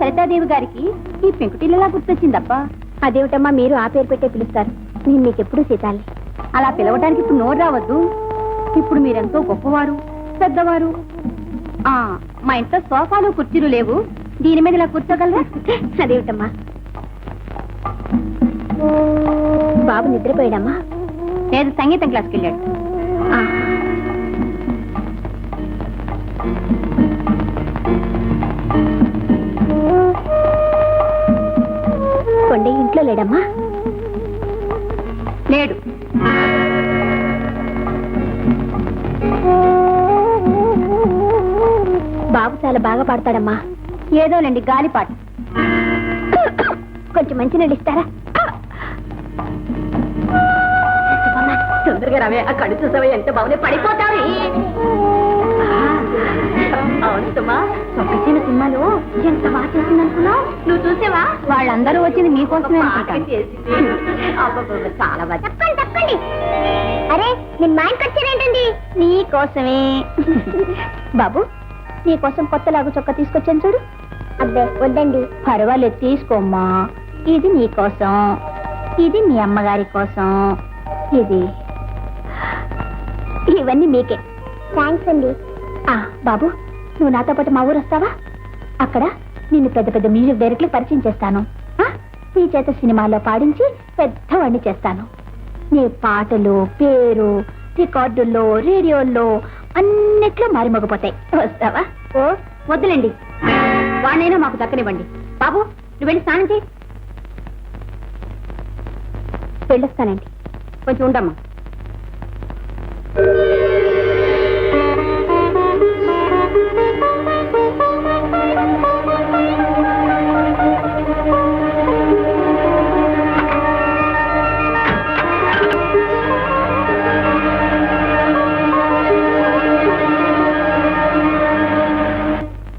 సరితాదేవి గారికి ఈ పెంకుటిల్లలా గుర్తొచ్చిందబ్బా. అదేమిటమ్మా మీరు ఆ పేరు పెట్టే పిలుస్తారు? నేను మీకెప్పుడు సీతాలి. అలా పిలవటానికి ఇప్పుడు నోరు రావద్దు. ఇప్పుడు మీరెంతో గొప్పవారు, పెద్దవారు. మా ఇంట్లో సోఫాలు కుర్చీలు లేవు, దీని మీద ఇలా కూర్చోగలరా? అదేమిటమ్మా? బాబు నిద్రపోయాడమ్మా? లేదు, సంగీతం క్లాస్కి వెళ్ళాడు. కొండే ఇంట్లో లేడమ్మా? లేడు. బాబు చాలా బాగా పాడతాడమ్మా. ఏదోనండి, గాలిపాట. కొంచెం మంచి నీళ్ళు ఇస్తారా? తొందరగా రావే, ఆ కడు చూసావే ఎంత బాగుంది, పడిపోతావి. అవునమ్మా, సొక్కచిన సినిమాలో ఎంత బాగా చేసిందనుకున్నావు? నువ్వు చూసావా? వాళ్ళందరూ వచ్చింది మీకోసమే అనుకుంటాను. చాలా బాగా. తప్పండి. అరే నేను మా ఇంటికి వచ్చానేంటండి? నీకోసమే. బాబు నీకోసం కొత్త లాగు చొక్క తీసుకొచ్చాను చూడు. అబ్బే వద్దండి. పర్వాలేదు, తీసుకోమ్మా. ఇది నీకోసం, ఇది మీ అమ్మగారి కోసం, ఇవన్నీ మీకే. థ్యాంక్స్ అండి. బాబు నువ్వు నాతో పాటు మా ఊరు వస్తావా? అక్కడ నిన్ను పెద్ద పెద్ద మ్యూజిక్ డైరెక్టర్లు పరిచయం చేస్తాను. నీ చేత సినిమాల్లో పాడించి పెద్దవాడిని చేస్తాను. నీ పాటలు పేరు రికార్డుల్లో రేడియోల్లో అన్నిట్లో మారిమోగిపోతాయి. వస్తావా? ఓ వద్దులేండి, వాడినైనా మాకు దక్కనివ్వండి. బాబు నువ్వు వెళ్ళి స్నానం చేయి. వెళ్ళొస్తానండి. కొంచెం ఉండమ్మా.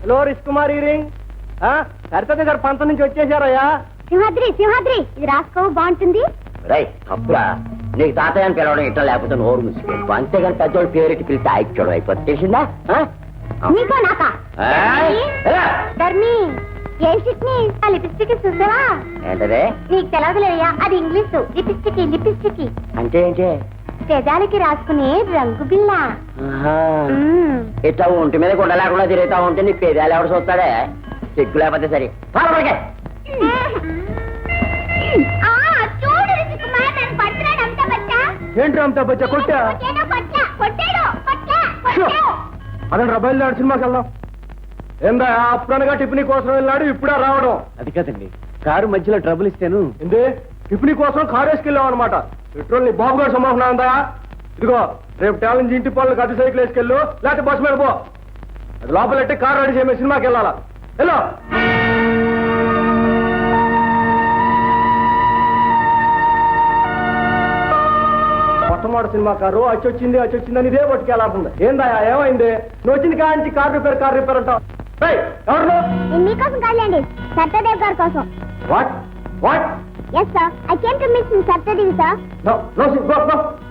Hello రిష్కుమార్ ring. సరితది గారు పంత నుంచి వచ్చేసారయ్యా. సింహాద్రి ఇది రాసుకో, బాగుంటుంది. తప్పురా, నీకు తాతయ్య అని పిలవడం ఇట్లా, లేకపోతే నోరు మూసిపోయింది. అంతేగాని పెద్దోడు పేరెట్టి పిలిస్తే ఆయిచ్చోడు అయిపోతుంది. తెలిసిందా? నీకో నాకా? ధర్మి లిప్స్టిక్ చూసావా? ఏంటదే? నీకు తెలవదులేయ్యా, అది ఇంగ్లీష్. లిప్స్టిక్ అంటే ఏంటి? పెదాలకి రాసుకునే రంగు బిల్ల. ఇట్లా ఒంటి మీద గుండ లేకుండా తిరుగుతా ఉంటే నీ పేదాలు ఎవడు చూస్తాడే? సిగ్గు లేకపోతే సరే. ఏంటి అంతా బచ్చా కొట్టా? అదండి బయలుదేరి సినిమాకి వెళ్దాం. ఏందా అప్పుడనగా టిఫినీ కోసం వెళ్ళాడు, ఇప్పుడా రావడం? అది కాదండి, కారు మధ్యలో ట్రబుల్ ఇస్తాను. ఏంది టిఫినీ కోసం కారు వేసుకెళ్ళాం అనమాట. పెట్రోల్ నీ బాబు గారు సంభాషణ ఉందా? ఇదిగో రేపు టాలెంట్ ఇంటి పనులకు అటు సైకిల్ వేసుకెళ్ళు, లేకపోతే బస్సు మీద పో. అది లోపలెట్టి కారు రెడీ చేయమే, సినిమాకి వెళ్ళాలా? వెళ్ళు. మొట్టమొదటి సినిమా కారు వచ్చిందని ఇదే పట్టుకెళ్ళాల్సింది. ఏందా ఏమైంది? నువ్వు వచ్చింది కాంచి కారు రిపేర్ అంటావు. ఎవరు? మీకోసం కాదండి, సత్యదేవ్ గారి కోసం. What? Yes, sir. I came to meet Miss Satyadevi, sir. No, go.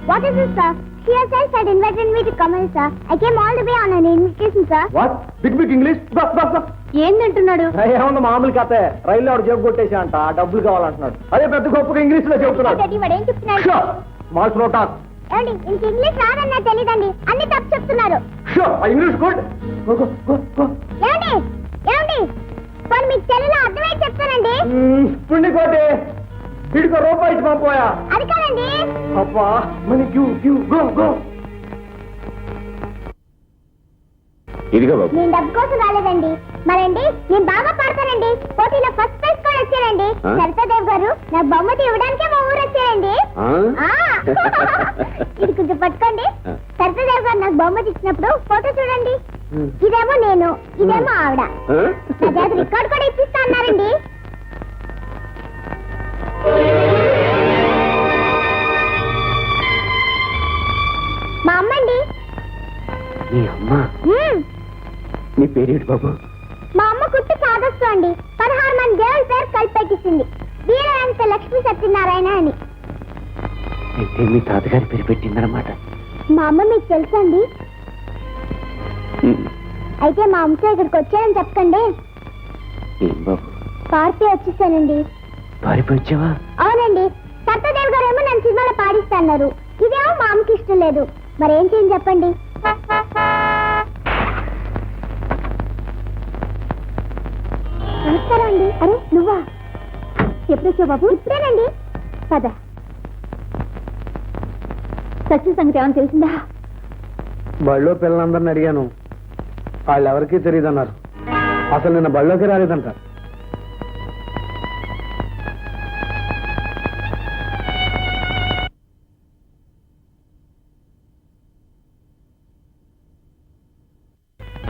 What is this, sir? She herself had invited me to come here, sir. I came all the way on an invitation, sir. What? Big English? Go. ఏందంటున్నాడు? ఏమన్నా మామూలు కథే. రైల్లో ఆవిడ జేబు కొట్టేసి అంట, డబ్బులు కావాలంటున్నాడు. అదే పెద్ద గొప్పగా ఇంగ్లీష్ లో చెబుతున్నాడు. వాడేం చెప్తున్నాడు? Small slow talk. ఏమండి, ఇంక ఇంగ్లీష్ రాదన్నా తెలీదండి, అన్ని తప్పు చెప్తున్నారు. English good. గో. ఏమండి పోనీ మీకు తెలుగులో అర్థమై చెప్తానండి. పుణ్యకోటి వీడికి రూపాయి ఇచ్చి పంపోయా? అది కాదండి. అబ్బా మనీ గో. ఇదిగో బాబు. నేను డబ్బు కోసం రాలేదండి. మరండి నేను బాగా పాడతానండి, పోటీలో ఫస్ట్ ప్రైజ్ కూడా వచ్చానండి. సరితాదేవ్ గారు నాకు బహుమతి ఇవ్వడానికే మా ఊరు వచ్చారండి. ఇది కొంచెం పట్టుకోండి. సరితాదేవ్ గారు నాకు బహుమతి ఇచ్చినప్పుడు ఫోటో చూడండి. ఇదేమో నేను, ఇదేమో ఆవిడ. రికార్డు కూడా ఇప్పిస్తా అన్నారండి. మా అమ్మండి. నీ అమ్మ? నీ పేరేంటి బాబు? మా అమ్మ కుట్టి సాధస్తూ అండి. 16 మంది దేవుల పేరు కలిపెట్టింది. వీరంత లక్ష్మీ సత్యనారాయణ అని. అయితే మీ తాతగారి పేరు పెట్టిందన్నమాట. మా అమ్మ మీకు తెలుసండి? అయితే మా అమ్మతో ఇక్కడికి వచ్చానని చెప్పండి. ఏం బాబు పార్టీ వచ్చేసానండి. పారిపోయి వచ్చావా? అవునండి, సత్యదేవ్ గారు ఏమో నన్ను సినిమాలో పాడిస్తున్నారు. ఇదేమో మా అమ్మకి ఇష్టం లేదు. మరేం చేయని చెప్పండి. నమస్కారం అండి. అరే నువ్వా? ఎప్పుడొచ్చావు బాబు? ఇప్పుడేనండి. పద. సచిన్ సంగతి ఏమైనా తెలిసిందా? బళ్ళో పిల్లలందరిని అడిగాను, వాళ్ళు ఎవరికీ తెలియదన్నారు. అసలు నిన్న బళ్ళోకి రాలేదంట.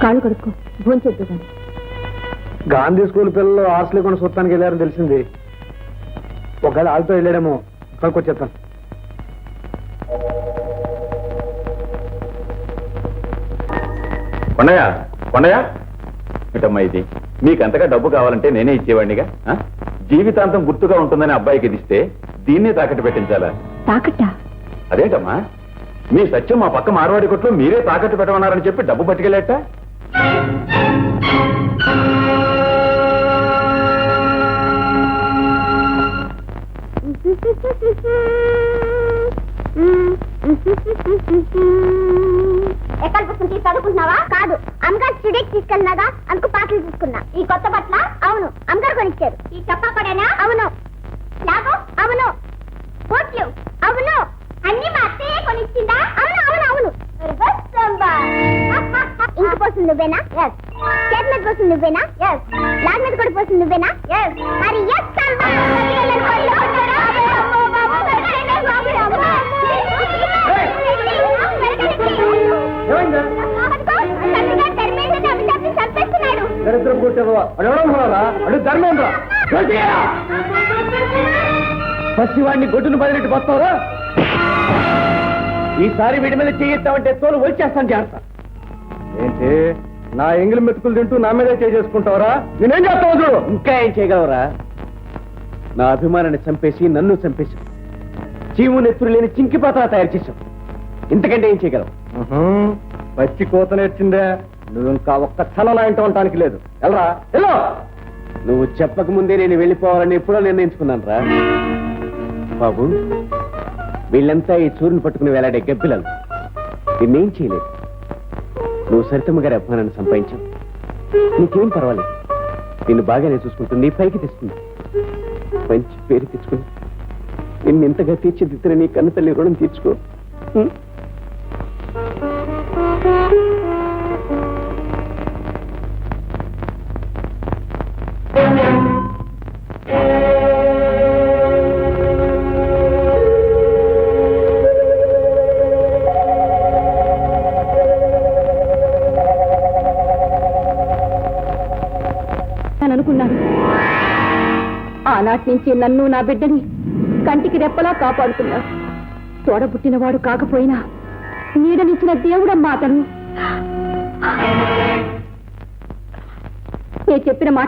కాళ్ళు కడుక్కో, భోంచొద్దు కానీ. గాంధీ స్కూల్ పిల్లలు హాస్టల్ కొన్ని చూడటానికి వెళ్ళారని తెలిసింది. ఒకవేళ వాళ్ళతో వెళ్ళాడేమో, కనుక్కొచ్చేస్తాను. కొండయ్య కొండయ్య ఇటమ్మా, ఇది మీకంతగా డబ్బు కావాలంటే నేనే ఇచ్చేవాడినిగా. జీవితాంతం గుర్తుగా ఉంటుందని అబ్బాయికి ఇది ఇస్తే దీన్నే తాకట్టు పెట్టించాలా? తాకట్టా? అదేంటమ్మా, మీ సత్యం మా పక్క మార్వాడి కొట్లో మీరే తాకట్టు పెట్టమన్నారని చెప్పి డబ్బు పట్టుకెళ్ళేట. ఎక్కడ పుస్తకం తీసి చదువుకుంటున్నావా? కాదు, అమ్మగారు స్టూడియోకి తీసుకెళ్ళినాగా, అందుకు పాటలు తీసుకున్నా. ఈ కొత్త బట్టల? అవును, అమ్మగారు కొనిచ్చారు. ఈ చప్పా పడేనా? అవును. లాగో? అవును. కోట్లు? అవును. అన్ని మా అత్తయ్య కొనిచ్చిందా? అవును అవును అవును. ఇంటి పోస్తుంది నువ్వేనా? ఎస్. చేతి మీద పోస్తుంది నువ్వేనా? ఎస్. లాగ్ మీద కూడా పోస్తుంది నువ్వేనా? ఎస్. మరి ఎస్ దరిద్రం కొట్టేవా? అడు ధర్మేంద్ర పసివాడిని గొడ్డును బదిలిట్టు వస్తావరా? ఈసారి వీడి మీద చేయొద్దామంటే తోలు వచ్చేస్తాను జాగ్రత్త. ఏంటి నా ఎంగిలి మెతుకులు తింటూ నా మీదే చేసుకుంటావరా? నేనేం చేస్తావు చూడు. ఇంకా ఏం చేయగలవరా? నా అభిమానాన్ని చంపేసి నన్ను చంపేసి జీవు నెత్తురు లేని చింకిపాత తయారు చేశావు. ఇంతకంటే ఏం చేయగలవు? పచ్చి కోత నేర్చిందే. నువ్వు ఇంకా ఒక్క క్షణం నా ఇంట ఉండటానికి లేదు. వెళ్ళరా వెళ్ళు. నువ్వు చెప్పక ముందే నేను వెళ్ళిపోవాలని ఎప్పుడో నిర్ణయించుకున్నాను రా బాబు. వీళ్ళంతా ఈ చూరుని పట్టుకుని వేలాడే గబ్బిలాలు. నిన్నేం చేయలేదు. నువ్వు సరితమ్మ గారి అభిమానాన్ని సంపాదించావు. నీకేం పర్వాలేదు. నిన్ను బాగానే చూసుకుంటుంది, నీ పైకి తెస్తుంది. మంచి పేరు తెచ్చుకుని నిన్ను ఎంతగా తీర్చిదిద్దిన నీ కన్న తల్లి రుణం తీర్చుకో. అనుకున్నాను. ఆనాటి నుంచి నన్ను నా బిడ్డని కంటికి రెప్పలా కాపాడుతున్నారు. తోడబుట్టినవాడు కాకపోయినా నీడనిచ్చిన దేవుడమ్మా అతను. నేను చెప్పిన మాట